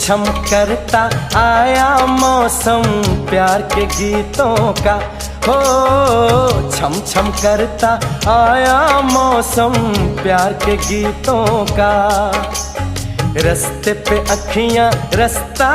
छम करता आया मौसम प्यार के गीतों का। हो छम छम करता आया मौसम प्यार के गीतों का। रस्ते पे अखियां रास्ता